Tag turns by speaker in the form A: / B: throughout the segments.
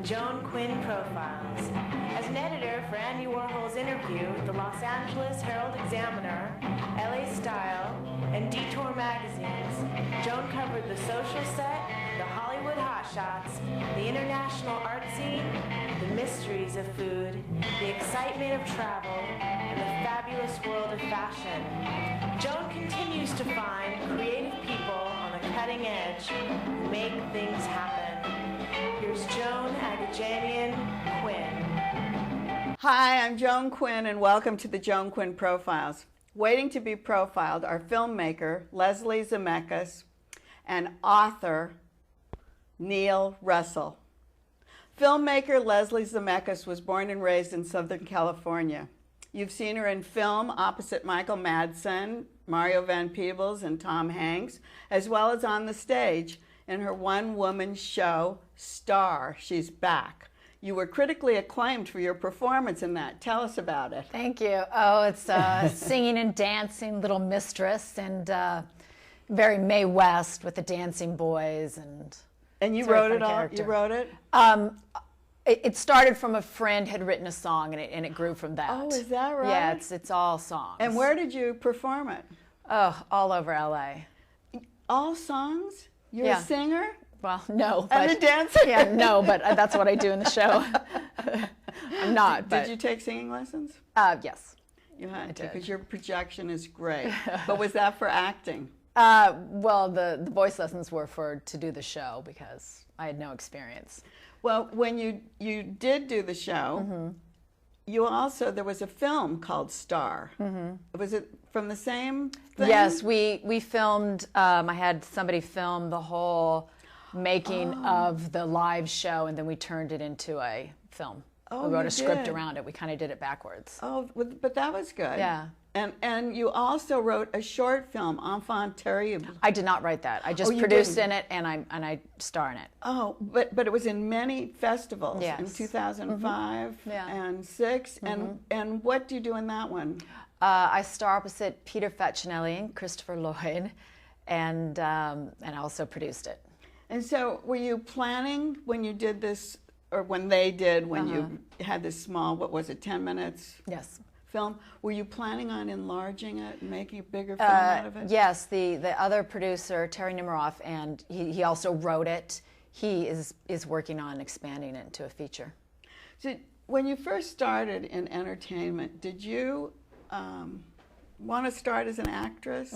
A: Joan Quinn Profiles. As an editor for Andy Warhol's Interview, the Los Angeles Herald-Examiner, LA Style, and Detour magazines, Joan covered the social set, the Hollywood hotshots, the international art scene, the mysteries of food, the excitement of travel, and the fabulous world of fashion. Joan continues to find creative people on the cutting edge who make things happen. Here's Joan Quinn.
B: Hi, I'm Joan Quinn, and welcome to the Joan Quinn Profiles. Waiting to be profiled are filmmaker Leslie Zemeckis and author Neil Russell. Filmmaker Leslie Zemeckis was born and raised in Southern California. You've seen her in film opposite Michael Madsen, Mario Van Peebles, and Tom Hanks, as well as on the stage in her one-woman show, Star. She's back. You were critically acclaimed for your performance in that. Tell us about it.
C: Thank you. Oh, it's singing and dancing Little Mistress, and very Mae West with the dancing boys.
B: And you wrote it all? You wrote it?
C: It started from a friend had written a song, and it grew from that.
B: Oh, is that right?
C: Yeah, it's all songs.
B: And where did you perform it?
C: Oh, all over LA.
B: All songs? You're a singer?
C: Well, no.
B: And a dancer?
C: Yeah, no, but that's what I do in the show. I'm not.
B: Did you take singing lessons?
C: Yes.
B: You had to, because your projection is great. But was that for acting?
C: Well, the voice lessons were to do the show because I had no experience.
B: Well, when you did do the show, you also, there was a film called Star. Was it from the same thing?
C: Yes, we filmed, I had somebody film the whole making of the live show, and then we turned it into a film.
B: Oh,
C: we wrote a script around it. We kind of did it backwards.
B: Oh, but that was good.
C: Yeah.
B: And you also wrote a short film, Enfant Terrible.
C: I did not write that. I just produced in it, and I star in it.
B: Oh, but it was in many festivals.
C: Yes.
B: In 2005 and 6. And what do you do in that one?
C: I star opposite Peter Facinelli and Christopher Lloyd, and I also produced it.
B: And so were you planning when you did this, or when they did, when you had this small, what was it, 10 minutes?
C: Yes.
B: Film, were you planning on enlarging it and making a bigger film out of it?
C: Yes, the other producer, Terry Nemiroff, and he also wrote it. He is working on expanding it into a feature.
B: So when you first started in entertainment, did you want to start as an actress?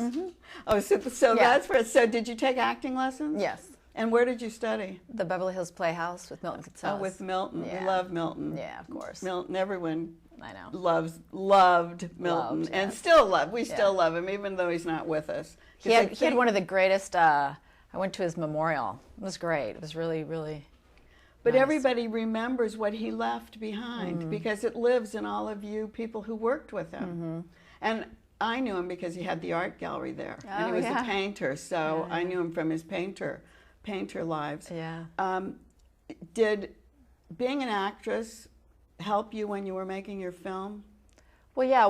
B: Oh, so that's where. So did you take acting lessons?
C: Yes.
B: And where did you study?
C: The Beverly Hills Playhouse with Milton Gonzalez.
B: Oh, with Milton.
C: Yeah.
B: We love Milton.
C: Yeah, of course.
B: Milton, everyone
C: I know.
B: loved Milton, and
C: yes.
B: still love. We still love him, even though he's not with us.
C: He had one of the greatest. I went to his memorial. It was great. It was really, really.
B: But
C: nice.
B: everybody remembers what he left behind because it lives in all of you people who worked with him. And I knew him because he had the art gallery there, and he was a painter. So I knew him from his painter lives.
C: Yeah.
B: Did being an actress help you when you were making your film?
C: Well, yeah.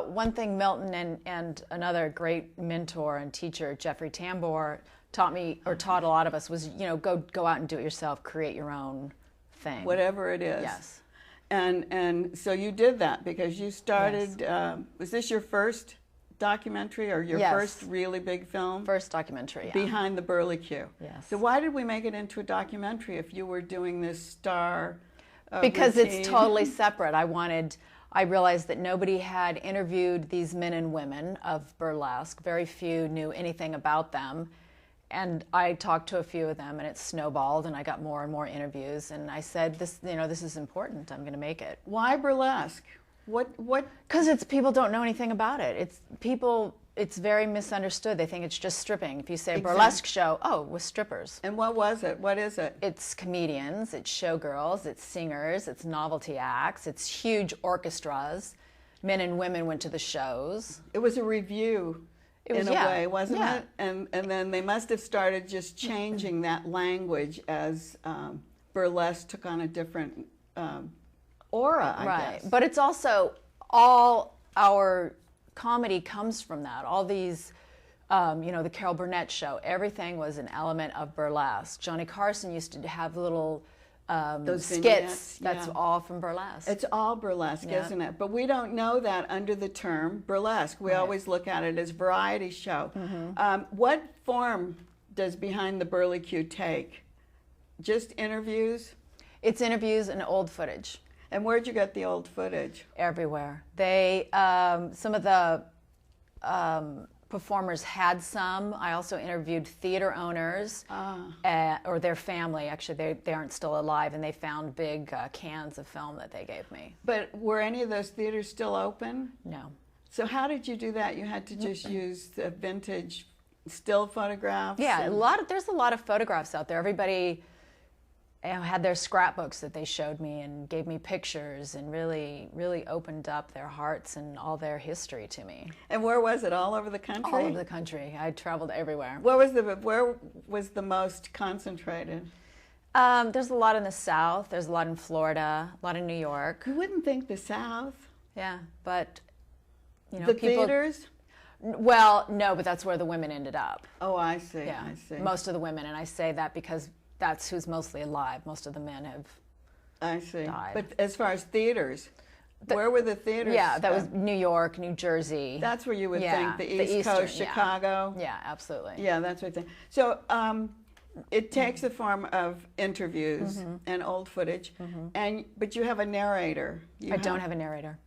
C: One thing Milton and another great mentor and teacher, Jeffrey Tambor, taught a lot of us was, go out and do it yourself, create your own thing.
B: Whatever it is.
C: Yes.
B: And so you did that because you started, was this your first documentary or your first really big film?
C: First documentary, yeah.
B: Behind the Burley Q.
C: Yes.
B: So why did we make it into a documentary if you were doing this star
C: because
B: routine?
C: It's totally separate. I realized that nobody had interviewed these men and women of burlesque. Very few knew anything about them. And I talked to a few of them, and it snowballed, and I got more and more interviews. And I said, this is important. I'm going to make it.
B: Why burlesque? What?
C: Because people don't know anything about it. It's very misunderstood. They think it's just stripping. If you say a burlesque show, with strippers.
B: And what was it? What is it?
C: It's comedians, it's showgirls, it's singers, it's novelty acts, it's huge orchestras. Men and women went to the shows.
B: It was a review. In a way, wasn't it? And then they must have started just changing that language as burlesque took on a different aura, I guess.
C: But it's also all our comedy comes from that. All these the Carol Burnett show, everything was an element of burlesque. Johnny Carson used to have little
B: Those
C: skits.
B: vignettes,
C: That's
B: yeah.
C: all from burlesque.
B: It's all burlesque,
C: Yeah.
B: isn't it? But we don't know that under the term burlesque. We always look at it as variety show. What form does Behind the Burlicue take? Just interviews?
C: It's interviews and old footage.
B: And where'd you get the old footage?
C: Everywhere. They, some of the performers had some. I also interviewed theater owners or their family. Actually, they aren't still alive, and they found big cans of film that they gave me.
B: But were any of those theaters still open?
C: No.
B: So how did you do that? You had to just use the vintage still photographs?
C: Yeah, there's a lot of photographs out there. Everybody had their scrapbooks that they showed me and gave me pictures and really, really opened up their hearts and all their history to me.
B: And where was it? All over the country?
C: All over the country. I traveled everywhere.
B: Where was the most concentrated?
C: There's a lot in the South. There's a lot in Florida, a lot in New York.
B: You wouldn't think the South.
C: Yeah, but you know,
B: The
C: people.
B: theaters?
C: Well, no, but that's where the women ended up.
B: Oh, I see.
C: Yeah,
B: I see.
C: most of the women, and I say that because that's who's mostly alive. Most of the men have.
B: I see.
C: died.
B: But as far as theaters, where were the theaters?
C: Yeah, that was New York, New Jersey.
B: That's where you would
C: Yeah,
B: think the
C: the
B: East Coast,
C: Eastern, yeah.
B: Chicago.
C: Yeah, absolutely.
B: Yeah, that's what I think. So it takes the form of interviews and old footage, but you have a narrator.
C: I don't have a narrator.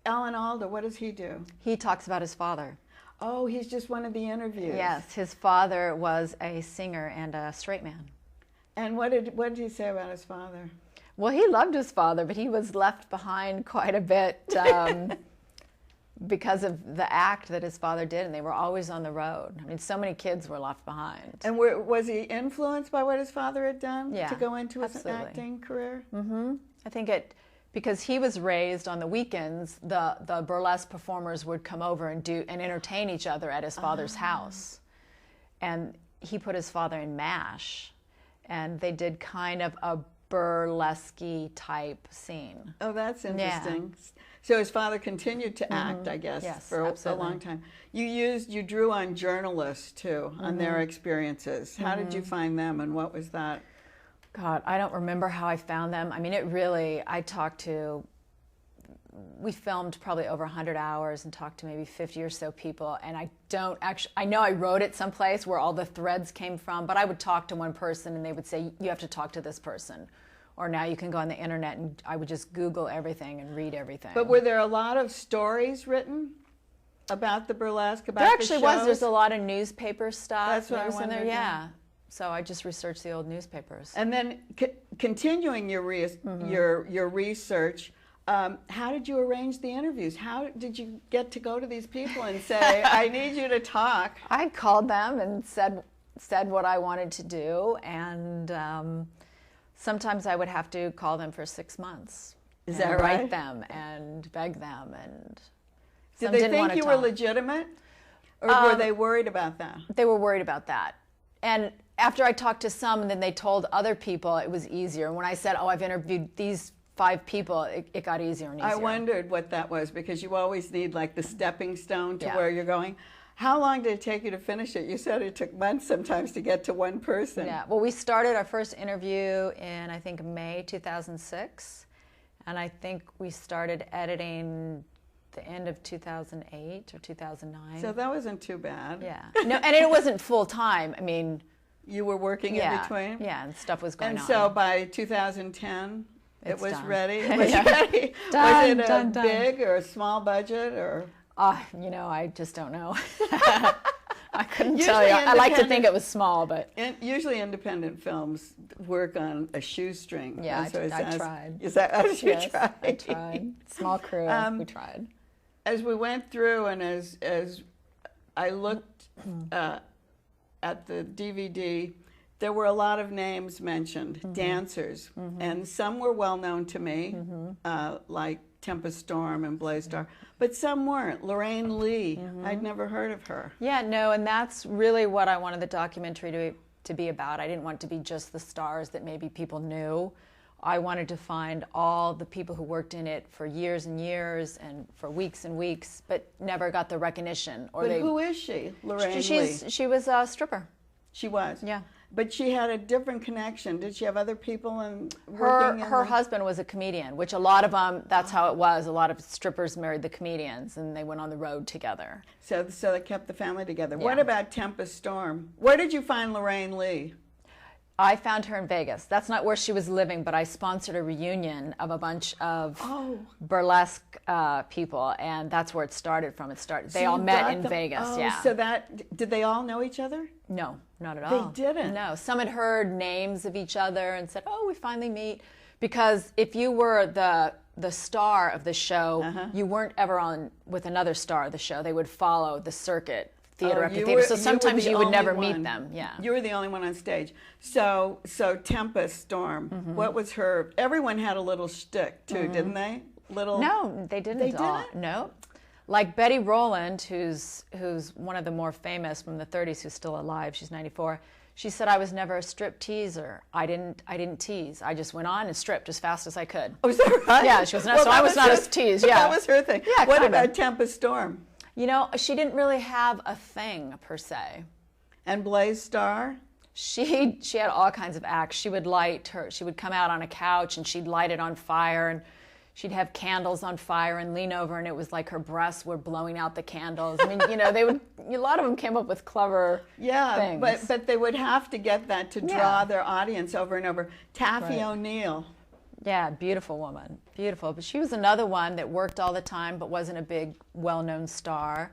B: Alan Alda, what does he do?
C: He talks about his father.
B: Oh, he's just one of the interviews.
C: Yes, his father was a singer and a straight man.
B: And what did he say about his father?
C: Well, he loved his father, but he was left behind quite a bit because of the act that his father did, and they were always on the road. I mean, so many kids were left behind.
B: And was he influenced by what his father had done
C: Yeah,
B: to go into his
C: absolutely.
B: acting career?
C: I think because he was raised on the weekends, the burlesque performers would come over and entertain each other at his father's house. And he put his father in MASH, and they did kind of a burlesque type scene.
B: Oh, that's interesting. So his father continued to act, I guess,
C: Yes,
B: for a
C: absolutely.
B: long time. You drew on journalists too, on their experiences. How did you find them, and what was that?
C: God, I don't remember how I found them. I mean, we filmed probably over 100 hours and talked to maybe 50 or so people. And I know I wrote it someplace where all the threads came from, but I would talk to one person and they would say, you have to talk to this person. Or now you can go on the internet, and I would just Google everything and read everything.
B: But were there a lot of stories written about the burlesque, about
C: there actually
B: the
C: was.
B: shows?
C: There's a lot of newspaper stuff.
B: That's what I
C: that was in there.
B: wondered,
C: Yeah. So I just researched the old newspapers.
B: And then continuing your research, how did you arrange the interviews? How did you get to go to these people and say, I need you to talk?
C: I called them and said what I wanted to do, and sometimes I would have to call them for 6 months.
B: Is
C: and
B: that right?
C: Write them and beg them, and
B: Did
C: some
B: they
C: didn't
B: think
C: wanna
B: you were
C: talk.
B: legitimate? Or were they worried about that?
C: They were worried about that. And after I talked to some, and then they told other people, it was easier. And when I said, I've interviewed these 5 people, it got easier and easier.
B: I wondered what that was, because you always need like the stepping stone to
C: Yeah.
B: where you're going. How long did it take you to finish it? You said it took months sometimes to get to one person.
C: Yeah, well, we started our first interview in, I think, May 2006. And I think we started editing the end of 2008 or 2009.
B: So that wasn't too bad.
C: Yeah. No, and it wasn't full time. I mean,
B: You were working in between?
C: Yeah, and stuff was going on.
B: And so by 2010, it
C: It's
B: was
C: done.
B: ready? It was
C: Yeah.
B: ready?
C: Done,
B: Was it
C: done,
B: a
C: done.
B: big or a small budget? Or
C: I just don't know. I couldn't
B: Usually
C: tell you. I like to
B: independent-
C: think it was small, but
B: Usually independent films work on a shoestring.
C: yeah,
B: That's what it
C: I
B: says.
C: tried.
B: Is that how you
C: yes,
B: tried?
C: I tried. Small crew, we tried.
B: As we went through, and as I looked at the DVD, there were a lot of names mentioned, dancers, and some were well known to me, like Tempest Storm and Blaze Star, but some weren't. Lorraine Lee, I'd never heard of her.
C: Yeah, no, and that's really what I wanted the documentary to be about. I didn't want it to be just the stars that maybe people knew. I wanted to find all the people who worked in it for years and years and for weeks and weeks, but never got the recognition.
B: But who is she, Lorraine Lee?
C: She was a stripper.
B: She was?
C: Yeah.
B: But she had a different connection. Did she have other people working in
C: Her husband was a comedian, which a lot of them, that's how it was. A lot of strippers married the comedians, and they went on the road together.
B: So they kept the family together.
C: Yeah.
B: What about Tempest Storm? Where did you find Lorraine Lee?
C: I found her in Vegas. That's not where she was living, but I sponsored a reunion of a bunch of burlesque people, and that's where it started from. They all met in Vegas. Yeah.
B: So did they all know each other?
C: No, not at all.
B: They didn't?
C: No. Some had heard names of each other and said, "Oh, we finally meet." Because if you were the star of the show, you weren't ever on with another star of the show. They would follow the circuit. Theater after theater. So sometimes you would never meet them. Yeah.
B: You were the only one on stage. So Tempest Storm, what was her? Everyone had a little shtick too, didn't they?
C: No, they didn't.
B: They didn't?
C: No. Like Betty Rowland, who's one of the more famous from the 30s, who's still alive. She's 94. She said, "I was never a strip teaser. I didn't tease. I just went on and stripped as fast as I could."
B: Oh, is that right?
C: Yeah. She goes, "No, so I was not a tease." Yeah.
B: That was her thing.
C: Yeah.
B: What about Tempest Storm?
C: You know, she didn't really have a thing per se.
B: And Blaze Starr?
C: She had all kinds of acts. She would come out on a couch and she'd light it on fire, and she'd have candles on fire and lean over, and it was like her breasts were blowing out the candles. I mean, a lot of them came up with clever things.
B: but they would have to get that to draw their audience over and over. Taffy O'Neill.
C: Yeah, beautiful woman, beautiful. But she was another one that worked all the time but wasn't a big, well-known star.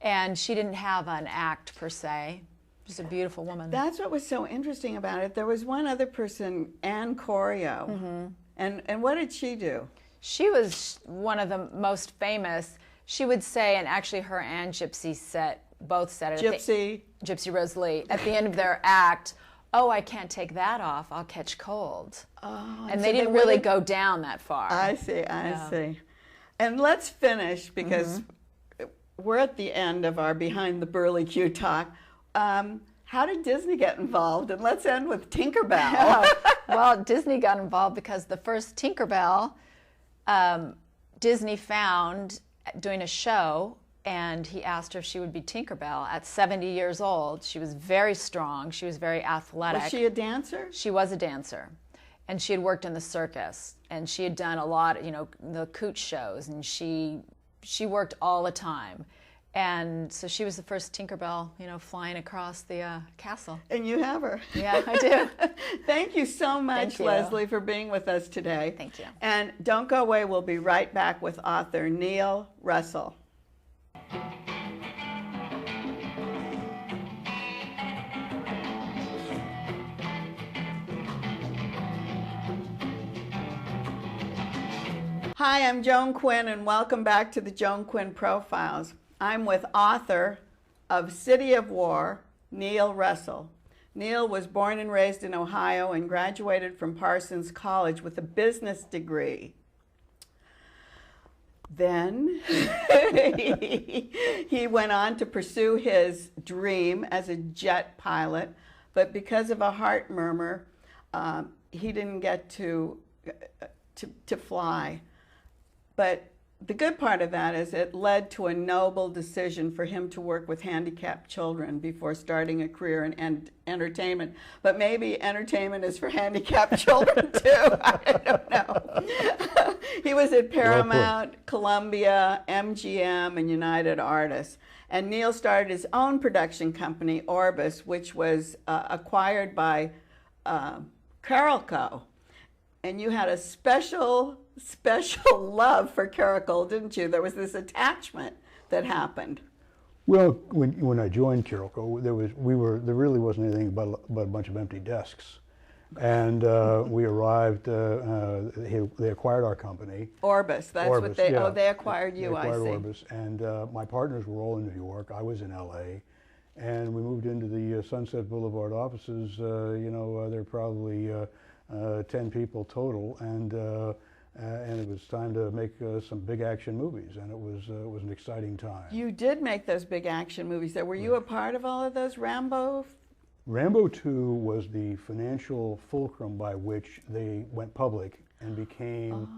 C: And she didn't have an act per se. Just a beautiful woman.
B: That's what was so interesting about it. There was one other person, Ann Corio. And what did she do?
C: She was one of the most famous. She would say, and actually her and Gypsy both said it. Gypsy Rose Lee, at the end of their act, "Oh, I can't take that off. I'll catch cold."
B: Oh,
C: and they didn't really go down that far.
B: I see. And let's finish, because we're at the end of our Behind the Burly Q talk. How did Disney get involved? And let's end with Tinkerbell.
C: Well, Disney got involved because the first Tinkerbell, Disney found doing a show, and he asked her if she would be Tinkerbell. At 70 years old, she was very strong. She was very athletic.
B: Was she a dancer?
C: She was a dancer. And she had worked in the circus. And she had done a lot, the Cooch shows. And she worked all the time. And so she was the first Tinkerbell, flying across the castle.
B: And you have her.
C: Yeah, I do.
B: Thank you so much, Leslie, for being with us today.
C: Thank you.
B: And don't go away. We'll be right back with author Neil Russell. Hi, I'm Joan Quinn, and welcome back to the Joan Quinn Profiles. I'm with author of City of War, Neil Russell. Neil was born and raised in Ohio and graduated from Parsons College with a business degree. Then he went on to pursue his dream as a jet pilot, but because of a heart murmur, he didn't get to fly. But the good part of that is it led to a noble decision for him to work with handicapped children before starting a career in entertainment. But maybe entertainment is for handicapped children too. I don't know. He was at Paramount, Columbia, MGM, and United Artists. And Neil started his own production company, Orbis, which was acquired by Carolco. And you had a special love for Carolco, didn't you? There was this attachment that happened.
D: Well, when I joined Carolco, there really wasn't anything but a bunch of empty desks, and we arrived. They acquired our company.
B: Orbis. That's
D: Orbis,
B: what they.
D: Yeah.
B: Oh, they acquired you.
D: They acquired
B: I see.
D: Orbis, and my partners were all in New York. I was in L.A. And we moved into the Sunset Boulevard offices. There were probably 10 people total, and it was time to make some big action movies, and it was an exciting time.
B: You did make those big action movies. Were you a part of all of those? Rambo
D: 2 was the financial fulcrum by which they went public and became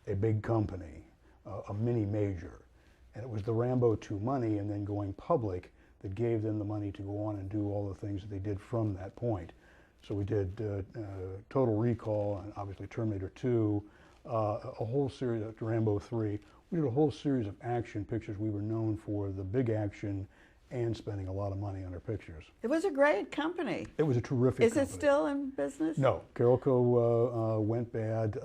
D: a big company, a mini major. And it was the Rambo 2 money and then going public that gave them the money to go on and do all the things that they did from that point. So we did Total Recall and obviously Terminator 2, a whole series of Rambo 3. We did a whole series of action pictures. We were known for the big action and spending a lot of money on our pictures.
B: It was a great company.
D: It was a terrific company.
B: Is it still in business?
D: No, Carolco went bad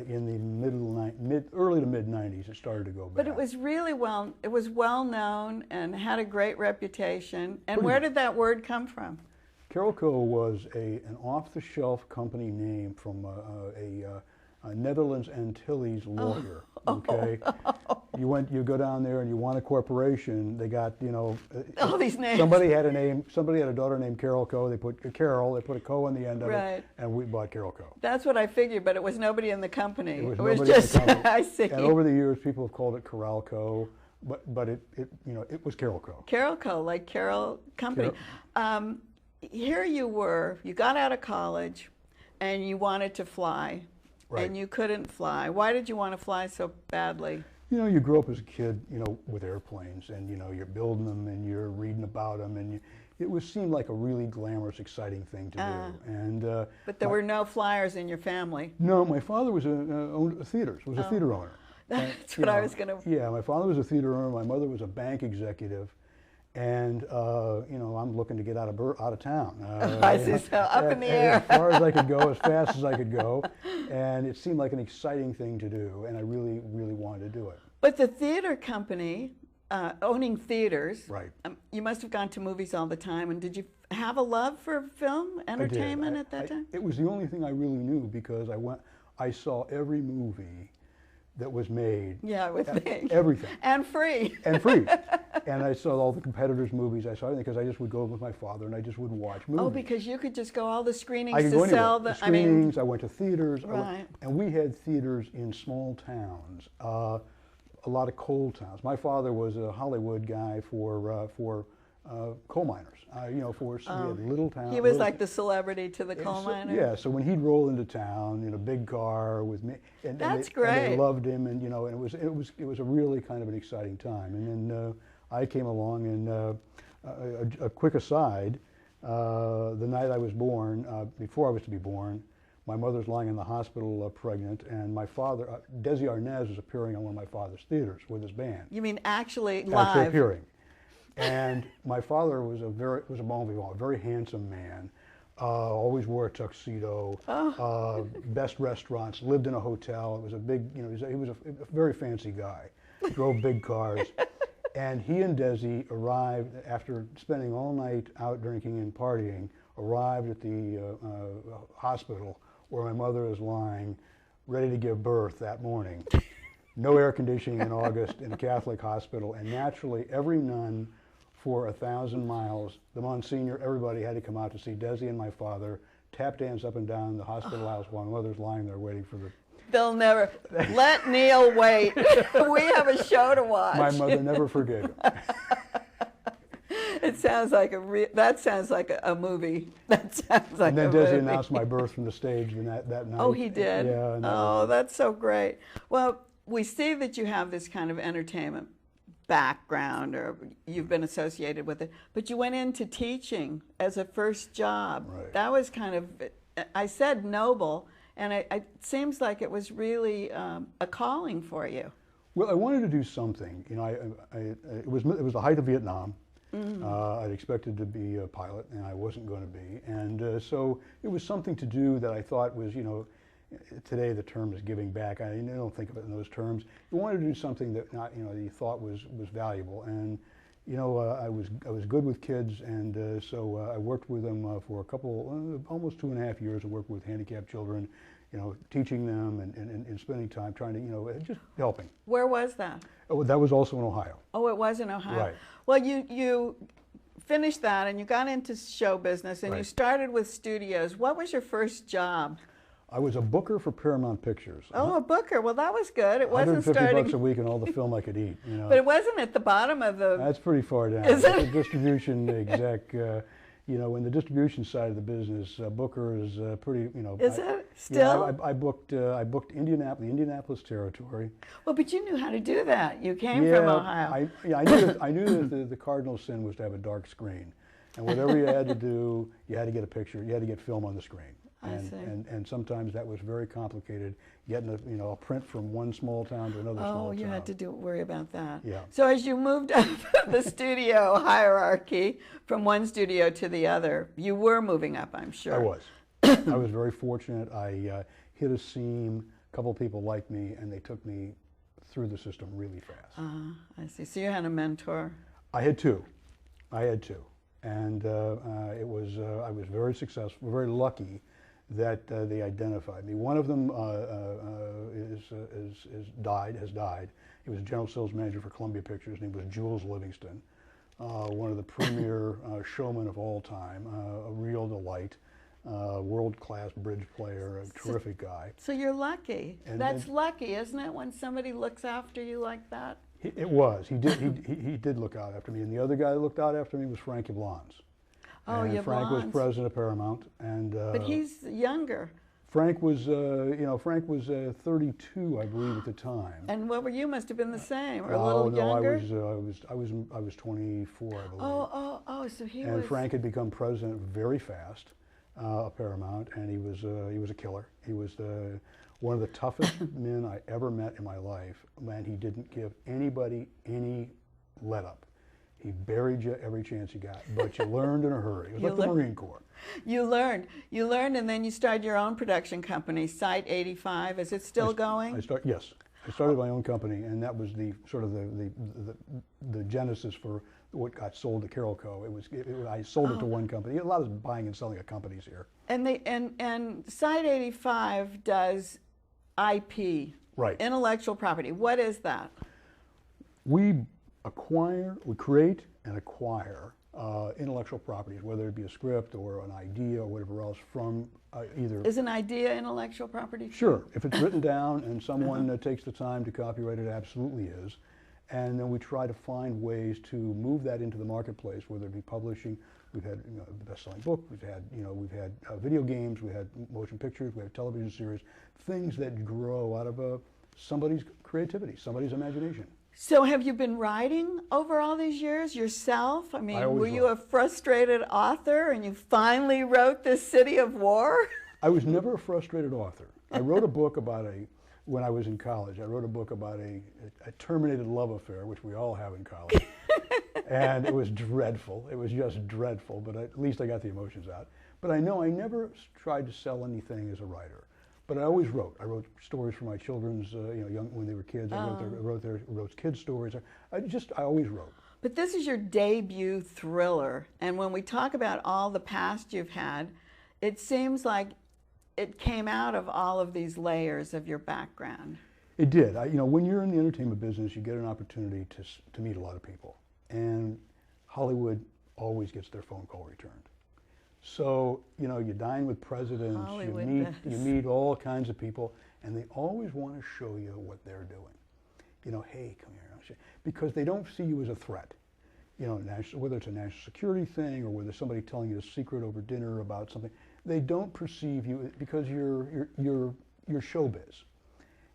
D: in the early to mid 90s. It started to go bad.
B: But it was really well known and had a great reputation. And
D: Pretty
B: where
D: much.
B: did that word come from?
D: Carolco was an off-the-shelf company name from a Netherlands Antilles lawyer. Okay, you go down there and you want a corporation. They got
B: All these names.
D: Somebody had a name. Somebody had a daughter named Carolco. They put Carol. They put a co on the end of
B: Right.
D: it, and we bought Carolco.
B: That's what I figured, but it was nobody in the company.
D: It was
B: was
D: nobody in
B: just
D: the company.
B: I see.
D: And over the years, people have called it Coralco, but it was Carolco.
B: Carolco, like Carol Company. Here you were. You got out of college, and you wanted to fly,
D: Right.
B: and you couldn't fly. Why did you want to fly so badly?
D: You grow up as a kid, with airplanes, and you're building them, and you're reading about them, and it seemed like a really glamorous, exciting thing to do. And
B: But there were no flyers in your family.
D: no, my father was owned theaters. Was a theater owner.
B: That's what I was going to.
D: Yeah, my father was a theater owner. My mother was a bank executive, and I'm looking to get out of town.
B: I see. So up in the air.
D: As far as I could go, as fast as I could go, and it seemed like an exciting thing to do, and I really, really wanted to do it.
B: But the theater company, owning theaters,
D: Right.
B: You must have gone to movies all the time. And did you have a love for film entertainment at that time?
D: It was the only thing I really knew because I saw every movie that was made.
B: Yeah, with me.
D: Everything.
B: And free.
D: And free. And I saw all the competitors' movies. I saw everything because I just would go with my father and I just would watch movies.
B: Oh, because you could just go all the screenings
D: I could
B: to
D: go anywhere.
B: sell
D: The screenings, I went to theaters.
B: Right.
D: And we had theaters in small towns, a lot of coal towns. My father was a Hollywood guy for coal miners. We had little towns.
B: He was like the celebrity to the coal miner.
D: Yeah, so when he'd roll into town in a big car with me,
B: That's
D: and
B: great.
D: they loved him, and it was a really kind of an exciting time. And then I came along, and a quick aside, the night I was born, before I was to be born, my mother's lying in the hospital pregnant, and my father, Desi Arnaz, was appearing on one of my father's theaters with his band.
B: You mean actually
D: Actually
B: live?
D: appearing. And my father was a bon vivant, a very handsome man. Always wore a tuxedo. Best restaurants. Lived in a hotel. It was a big, he was a very fancy guy. Drove big cars. And he and Desi arrived after spending all night out drinking and partying. Arrived at the hospital where my mother is lying, ready to give birth that morning. No air conditioning in August in a Catholic hospital, and naturally every nun for 1,000 miles, the Monsignor, everybody had to come out to see Desi and my father tap dance up and down the hospital house while my mother's lying there waiting for the...
B: They'll never let Neil wait. We have a show to watch.
D: My mother never forgave him.
B: It sounds like that sounds like a movie. That sounds like
D: And then
B: a
D: Desi
B: movie.
D: announced my birth from the stage that night.
B: Oh, he did?
D: Yeah. And
B: Oh, that's so great. Well, we see that you have this kind of entertainment background, or you've been associated with it, but you went into teaching as a first job.
D: Right.
B: That was kind of, I said noble, and it seems like it was really a calling for you.
D: Well, I wanted to do something. It was the height of Vietnam. I'd expected to be a pilot, and I wasn't going to be. And so it was something to do that I thought was, today the term is giving back. I don't think of it in those terms. You wanted to do something that you thought was valuable. And I was good with kids, and so I worked with them for a couple, almost 2.5 years. I worked with handicapped children, teaching them and spending time trying to, just helping.
B: Where was that?
D: Oh, that was also in Ohio.
B: Oh, it was in Ohio.
D: Right.
B: Well, you finished that, and you got into show business, and you
D: Right.
B: started with studios. What was your first job?
D: I was a booker for Paramount Pictures.
B: Oh, a booker. Well, that was good. It wasn't
D: $150
B: starting,
D: bucks a week and all the film I could eat.
B: but it wasn't at the bottom of the.
D: That's pretty far down.
B: Is it?
D: The distribution exec, in the distribution side of the business, booker is pretty,
B: Is it still?
D: Yeah, I booked the Indianapolis territory.
B: Well, but you knew how to do that. You came from Ohio.
D: I knew that the cardinal sin was to have a dark screen. And whatever you had to do, you had to get a picture, you had to get film on the screen. And sometimes that was very complicated, getting a print from one small town to another small town.
B: Oh, you had to worry about that.
D: Yeah.
B: So as you moved up the studio hierarchy from one studio to the other, you were moving up, I'm sure.
D: I was. I was very fortunate. I hit a seam. A couple of people liked me, and they took me through the system really fast.
B: I see. So you had a mentor.
D: I had two. And I was very successful, very lucky that they identified me. One of them has died. He was general sales manager for Columbia Pictures. His name was Jules Livingston, one of the premier showmen of all time, a real delight, world-class bridge player, a terrific guy.
B: So you're lucky. That's lucky, isn't it, when somebody looks after you like that?
D: It was. He did look out after me. And the other guy that looked out after me was Frank Yablans.
B: Oh,
D: and
B: Yablans.
D: Frank was president of Paramount, and
B: but he's younger.
D: Frank was, Frank was 32, I believe, at the time.
B: And what were you? Must have been the same, or a little younger.
D: I was 24, I believe.
B: Oh, so he was.
D: And Frank had become president very fast of Paramount, and he was a killer. He was one of the toughest men I ever met in my life. Man, he didn't give anybody any let up. He buried you every chance you got, but you learned in a hurry. It was like the Marine Corps.
B: You learned, and then you started your own production company, Site 85. Is it still going?
D: Yes, I started my own company, and that was the sort of the genesis for what got sold to Carol Co. I sold it to one company. A lot of buying and selling of companies here.
B: And Site 85 does IP,
D: right?
B: Intellectual property. What is that?
D: We create and acquire intellectual properties, whether it be a script or an idea or whatever else from either.
B: Is an idea intellectual property?
D: Sure. If it's written down and someone takes the time to copyright it, absolutely is. And then we try to find ways to move that into the marketplace, whether it be publishing. We've had the best-selling book. We've had video games. We had motion pictures. We have television series. Things that grow out of somebody's creativity, somebody's imagination.
B: So have you been writing over all these years yourself? I mean, were you a frustrated author and you finally wrote this City of War?
D: I was never a frustrated author. I wrote a book when I was in college, I wrote a book about a terminated love affair, which we all have in college. And it was dreadful. It was just dreadful, but at least I got the emotions out. But I know I never tried to sell anything as a writer. But I always wrote. I wrote stories for my children's, when they were kids. I wrote kids' stories. I always wrote.
B: But this is your debut thriller, and when we talk about all the past you've had, it seems like it came out of all of these layers of your background.
D: It did. When you're in the entertainment business, you get an opportunity to meet a lot of people, and Hollywood always gets their phone call returned. So, you dine with presidents, you meet all kinds of people, and they always want to show you what they're doing. Hey, come here. Because they don't see you as a threat. Whether it's a national security thing or whether somebody telling you a secret over dinner about something, they don't perceive you because you're showbiz.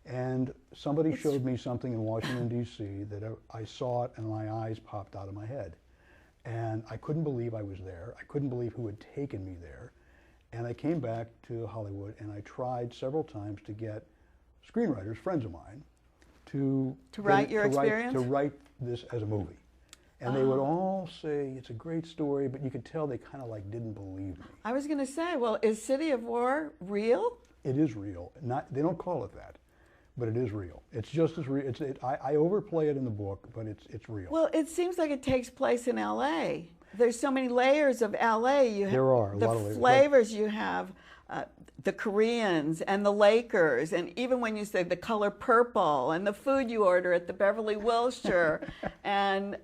D: And somebody showed me something in Washington, D.C. that I saw it and my eyes popped out of my head. And I couldn't believe I was there. I couldn't believe who had taken me there. And I came back to Hollywood and I tried several times to get screenwriters, friends of mine, to
B: write your experience?
D: To write this as a movie. And they would all say, it's a great story, but you could tell they kind of didn't believe me.
B: I was going to say, well, is City of War real?
D: It is real. They don't call it that, but it is real. It's just as real. I overplay it in the book, but it's real.
B: Well, it seems like it takes place in L.A. There's so many layers of L.A.
D: There are a lot of layers.
B: The flavors you have, the Koreans and the Lakers, and even when you say the color purple, and the food you order at the Beverly Wilshire, and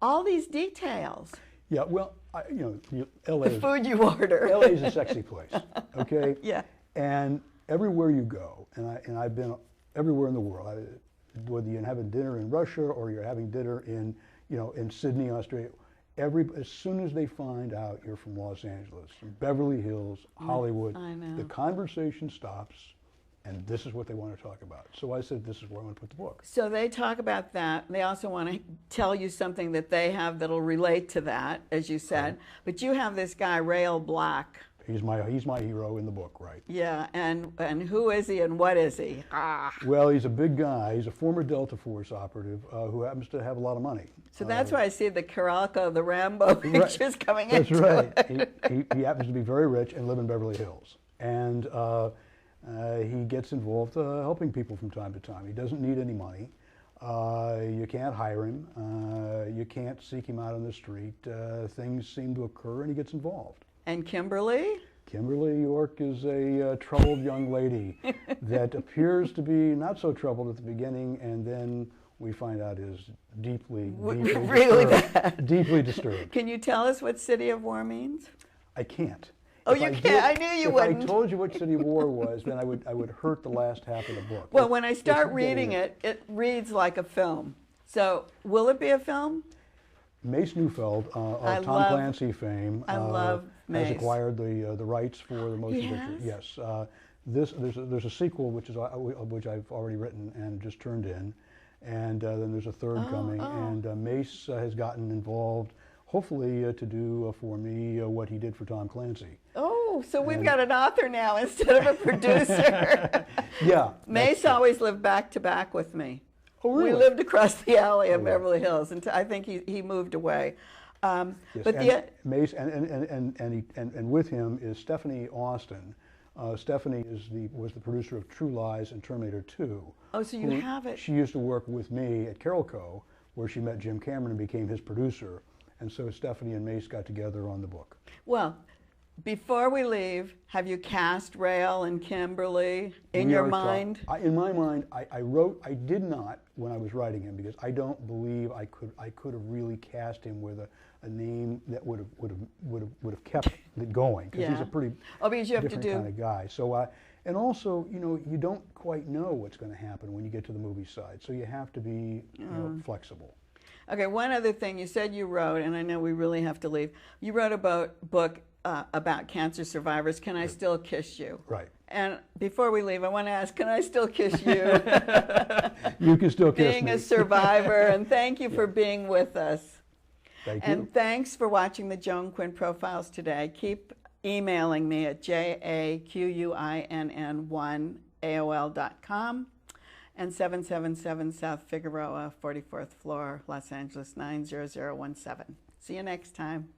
B: all these details.
D: Yeah, well,
B: L.A. The food you order.
D: L.A. is a sexy place, okay?
B: Yeah.
D: And everywhere you go, and I've been everywhere in the world, whether you're having dinner in Russia or you're having dinner in Sydney, Australia, as soon as they find out you're from Los Angeles, Beverly Hills, Hollywood,
B: I know.
D: The conversation stops and this is what they want to talk about. So I said, this is where I'm going to put the book.
B: So they talk about that. They also want to tell you something that they have that'll relate to that, as you said.
D: Right.
B: But you have this guy, Rael Black.
D: He's my hero in the book, right?
B: Yeah, and who is he and what is he? Ah.
D: Well, he's a big guy. He's a former Delta Force operative who happens to have a lot of money.
B: So that's why I see the Caralco, the Rambo pictures coming in.
D: That's right. He happens to be very rich and live in Beverly Hills. And he gets involved helping people from time to time. He doesn't need any money. You can't hire him. You can't seek him out on the street. Things seem to occur and he gets involved.
B: And Kimberly?
D: Kimberly York is a troubled young lady that appears to be not so troubled at the beginning, and then we find out is deeply
B: Really bad.
D: Deeply disturbed.
B: Can you tell us what City of War means?
D: I can't.
B: Oh, you can't? I knew you wouldn't.
D: If I told you what City of War was, then I would hurt the last half of the book.
B: Well, when I start reading it, it reads like a film. So, will it be a film?
D: Mace Neufeld, of Tom Clancy fame,
B: love Mace.
D: has acquired the rights for the motion
B: He
D: picture.
B: has?
D: Yes, there's a sequel which I've already written and just turned in, and then there's a third coming. And Mace has gotten involved, hopefully to do for me what he did for Tom Clancy.
B: Oh, so we've got an author now instead of a producer.
D: Yeah.
B: Mace always lived back to back with me.
D: Oh, really?
B: We lived across the alley of Beverly Hills, and I think he moved away.
D: Yes,
B: but
D: and Mace and with him is Stephanie Austin. Stephanie was the producer of True Lies and Terminator 2.
B: Oh, so you have it.
D: She used to work with me at Carolco, where she met Jim Cameron and became his producer. And so Stephanie and Mace got together on the book.
B: Well, before we leave, have you cast Rael and Kimberly in your mind?
D: In my mind, I did not when I was writing him, because I don't believe I could have really cast him with a name that would have kept it going, because he's a pretty different kind of guy. So and also, you don't quite know what's going to happen when you get to the movie side, so you have to be flexible.
B: Okay, one other thing you said you wrote, and I know we really have to leave. You wrote a book about cancer survivors. Can I still kiss you?
D: Right.
B: And before we leave, I want to ask, can I still kiss you?
D: You can still kiss me.
B: Being a survivor, and thank you for being with us.
D: Thank you.
B: And thanks for watching the Joan Quinn Profiles today. Keep emailing me at jaquinn1@aol.com and 777 South Figueroa, 44th floor, Los Angeles 90017. See you next time.